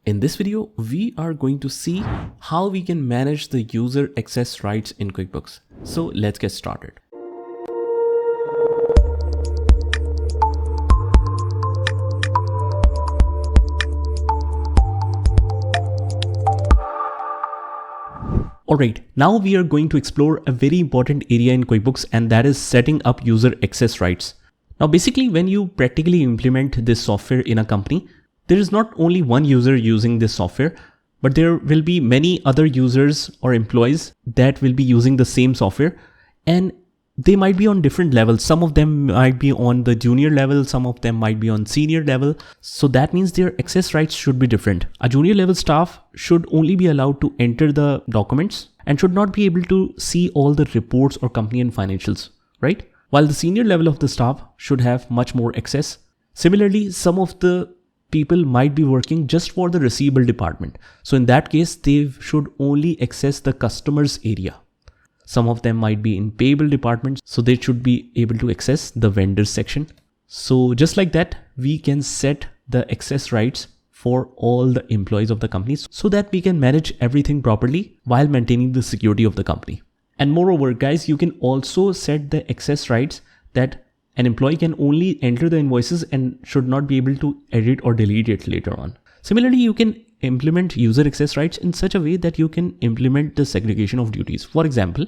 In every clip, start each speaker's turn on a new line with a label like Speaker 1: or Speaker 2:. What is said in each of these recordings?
Speaker 1: In this video, we are going to see how we can manage the user access rights in QuickBooks. So let's get started. Alright, now we are going to explore a very important area in QuickBooks, and that is setting up user access rights. Now basically, when you practically implement this software in a company, there is not only one user using this software, but there will be many other users or employees that will be using the same software, and they might be on different levels. Some of them might be on the junior level, some of them might be on senior level. So that means their access rights should be different. A junior level staff should only be allowed to enter the documents and should not be able to see all the reports or company and financials, right? While the senior level of the staff should have much more access. Similarly, some of the people might be working just for the receivable department. So in that case, they should only access the customers area. Some of them might be in payable departments, so they should be able to access the vendors section. So just like that, we can set the access rights for all the employees of the company so that we can manage everything properly while maintaining the security of the company. And moreover, guys, you can also set the access rights that an employee can only enter the invoices and should not be able to edit or delete it later on. Similarly, you can implement user access rights in such a way that you can implement the segregation of duties. For example,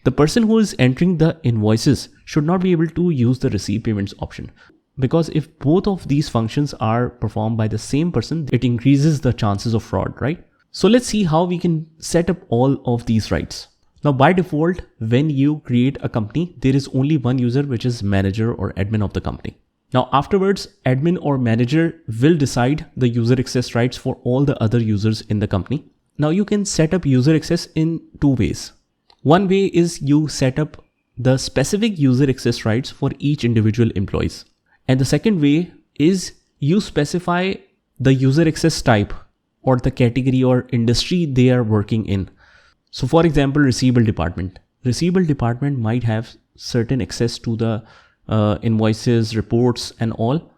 Speaker 1: the person who is entering the invoices should not be able to use the receive payments option, because if both of these functions are performed by the same person, it increases the chances of fraud, right? So let's see how we can set up all of these rights. Now, by default, when you create a company, there is only one user, which is manager or admin of the company. Now, afterwards, admin or manager will decide the user access rights for all the other users in the company. Now, you can set up user access in two ways. One way is you set up the specific user access rights for each individual employees. And the second way is you specify the user access type or the category or industry they are working in. So for example, receivable department. Receivable department might have certain access to the invoices, reports and all.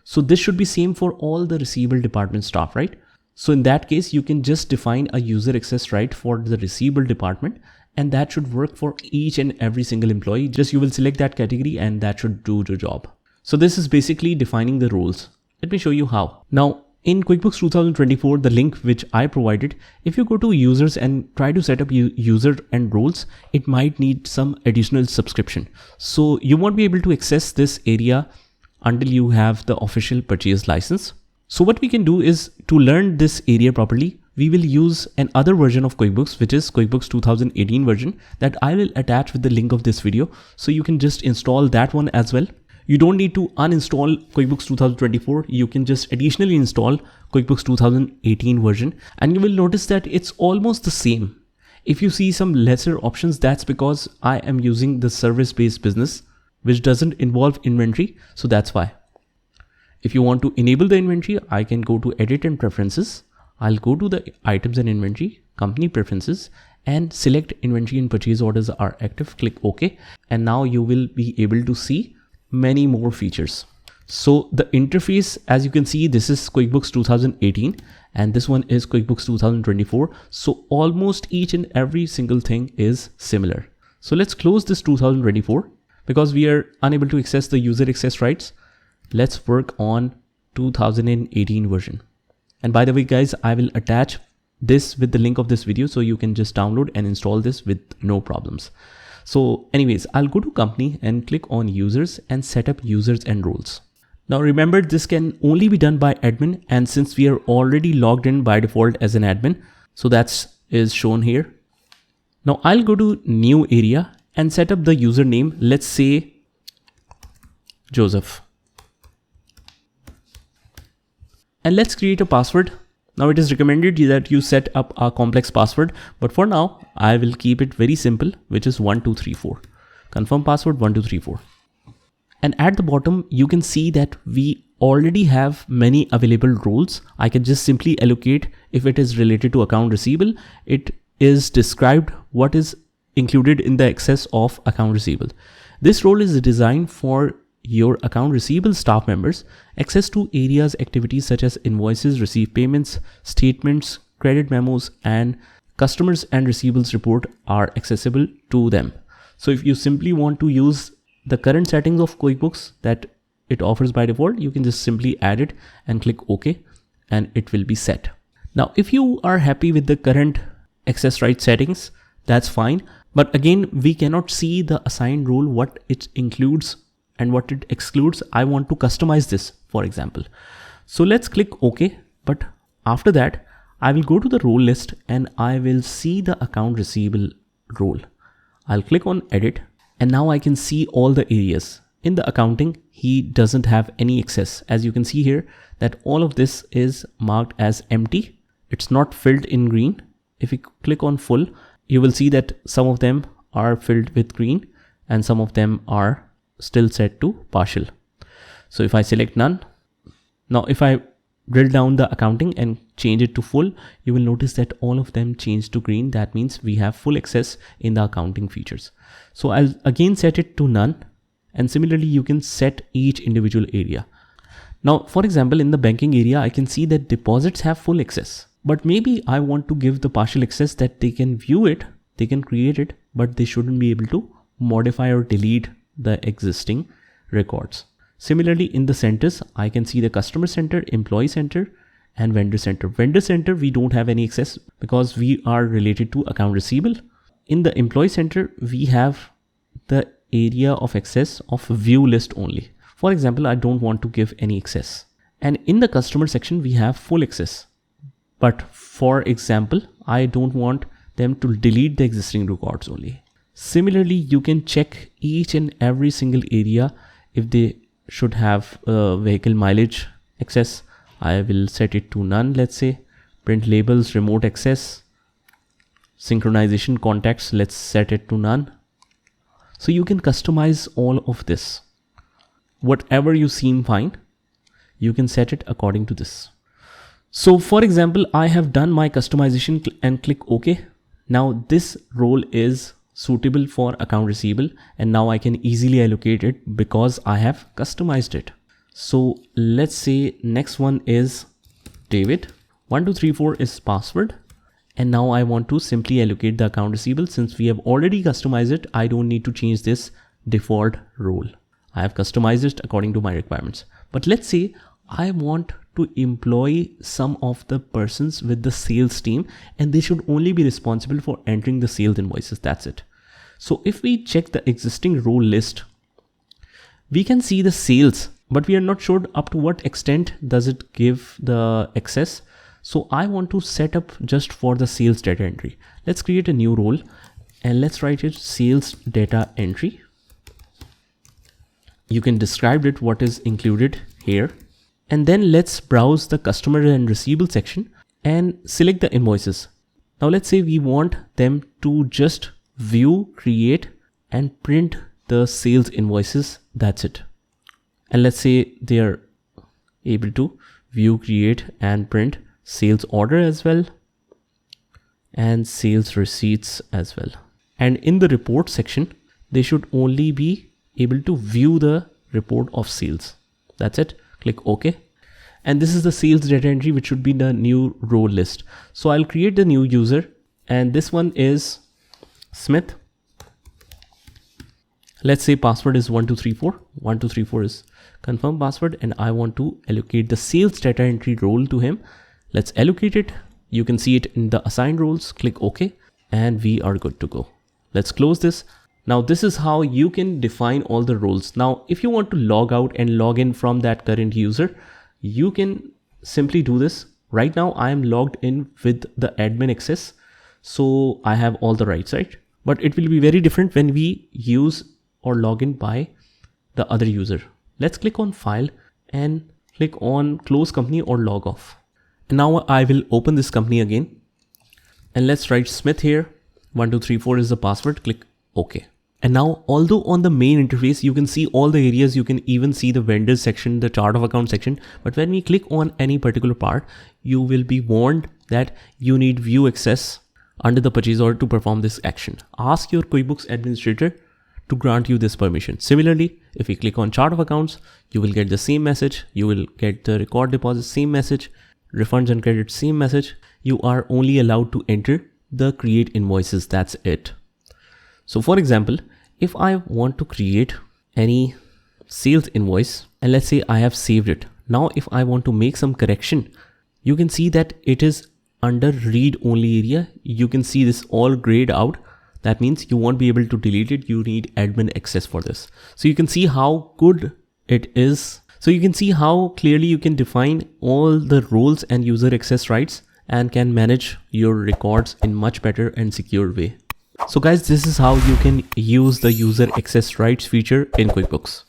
Speaker 1: So this should be same for all the receivable department staff, right? So in that case, you can just define a user access right for the receivable department, and that should work for each and every single employee. Just you will select that category and that should do the job. So this is basically defining the roles. Let me show you how. Now, in QuickBooks 2024, the link which I provided, if you go to users and try to set up user and roles, it might need some additional subscription. So you won't be able to access this area until you have the official purchase license. So what we can do is, to learn this area properly, we will use another version of QuickBooks, which is QuickBooks 2018 version, that I will attach with the link of this video. So you can just install that one as well. You don't need to uninstall QuickBooks 2024. You can just additionally install QuickBooks 2018 version, and you will notice that it's almost the same. If you see some lesser options, that's because I am using the service-based business, which doesn't involve inventory. So that's why. If you want to enable the inventory, I can go to edit and preferences. I'll go to the items and inventory, company preferences, and select inventory and purchase orders are active. Click OK. And now you will be able to see many more features. So the interface, as you can see, this is QuickBooks 2018 and this one is QuickBooks 2024. So almost each and every single thing is similar. So let's close this 2024 because we are unable to access the user access rights. Let's work on 2018 version. And by the way, guys, I will attach this with the link of this video so you can just download and install this with no problems. So anyways, I'll go to company and click on users and set up users and roles. Now remember, this can only be done by admin, and since we are already logged in by default as an admin, so that is shown here. Now I'll go to new area and set up the username. Let's say Joseph. And let's create a password. Now it is recommended that you set up a complex password, but for now I will keep it very simple, which is 1234. Confirm password 1234. And at the bottom, you can see that we already have many available roles. I can just simply allocate. If it is related to account receivable, it is described what is included in the access of account receivable. This role is designed for your account receivable staff members access to areas activities such as invoices, receive payments, statements, credit memos, and customers and receivables report are accessible to them. So if you simply want to use the current settings of QuickBooks that it offers by default, you can just simply add it and click OK, and it will be set. Now, if you are happy with the current access rights settings, that's fine. But again, we cannot see the assigned role, what it includes and what it excludes. I want to customize this, for example. So let's click OK. But after that, I will go to the role list and I will see the account receivable role. I'll click on edit, and now I can see all the areas. In the accounting, he doesn't have any access. As you can see here, that all of this is marked as empty. It's not filled in green. If you click on full, you will see that some of them are filled with green and some of them are still set to partial. So if I select none, now if I drill down the accounting and change it to full, you will notice that all of them change to green. That means we have full access in the accounting features. So I'll again set it to none, and similarly you can set each individual area. Now, for example, in the banking area, I can see that deposits have full access, but maybe I want to give the partial access that they can view it, they can create it, but they shouldn't be able to modify or delete the existing records. Similarly, in the centers, I can see the customer center, employee center, and vendor center. Vendor center, we don't have any access because we are related to account receivable. In the employee center, we have the area of access of view list only. For example, I don't want to give any access. And in the customer section, we have full access. But for example, I don't want them to delete the existing records only. Similarly, you can check each and every single area if they should have vehicle mileage access. I will set it to none, let's say. Print labels, remote access, synchronization contacts, let's set it to none. So you can customize all of this. Whatever you seem fine, you can set it according to this. So for example, I have done my customization and click OK. Now this role is suitable for account receivable, and now I can easily allocate it because I have customized it. So let's say next one is David. 1234 is password. And now I want to simply allocate the account receivable. Since we have already customized it, I don't need to change this default role. I have customized it according to my requirements. But let's say I want to employ some of the persons with the sales team, and they should only be responsible for entering the sales invoices. That's it. So if we check the existing role list, we can see the sales, but we are not sure up to what extent does it give the access. So I want to set up just for the sales data entry. Let's create a new role and let's write it sales data entry. You can describe it what is included here. And then let's browse the customer and receivable section and select the invoices. Now let's say we want them to just view, create, and print the sales invoices. That's it. And let's say they are able to view, create, and print sales order as well, and sales receipts as well. And in the report section, they should only be able to view the report of sales. That's it. Click OK. And this is the sales data entry, which should be the new role list. So I'll create the new user, and this one is Smith. Let's say password is 1234. 1234 is confirm password, and I want to allocate the sales data entry role to him. Let's allocate it. You can see it in the assigned roles. Click OK, and we are good to go. Let's close this. Now this is how you can define all the roles. Now, if you want to log out and log in from that current user, you can simply do this. Right now I am logged in with the admin access, so I have all the rights, right? But it will be very different when we use or log in by the other user. Let's click on file and click on close company or log off. And now I will open this company again, and let's write Smith here. 1234 is the password. Click OK. And now, although on the main interface, you can see all the areas, you can even see the vendors section, the chart of account section. But when we click on any particular part, you will be warned that you need view access under the purchase order to perform this action. Ask your QuickBooks administrator to grant you this permission. Similarly, if we click on chart of accounts, you will get the same message. You will get the record deposit, same message, refunds and credits, same message. You are only allowed to enter the create invoices. That's it. So for example, if I want to create any sales invoice, and let's say I have saved it. Now, if I want to make some correction, you can see that it is under read only area. You can see this all grayed out. That means you won't be able to delete it. You need admin access for this. So you can see how good it is. So you can see how clearly you can define all the roles and user access rights and can manage your records in much better and secure way. So guys, this is how you can use the user access rights feature in QuickBooks.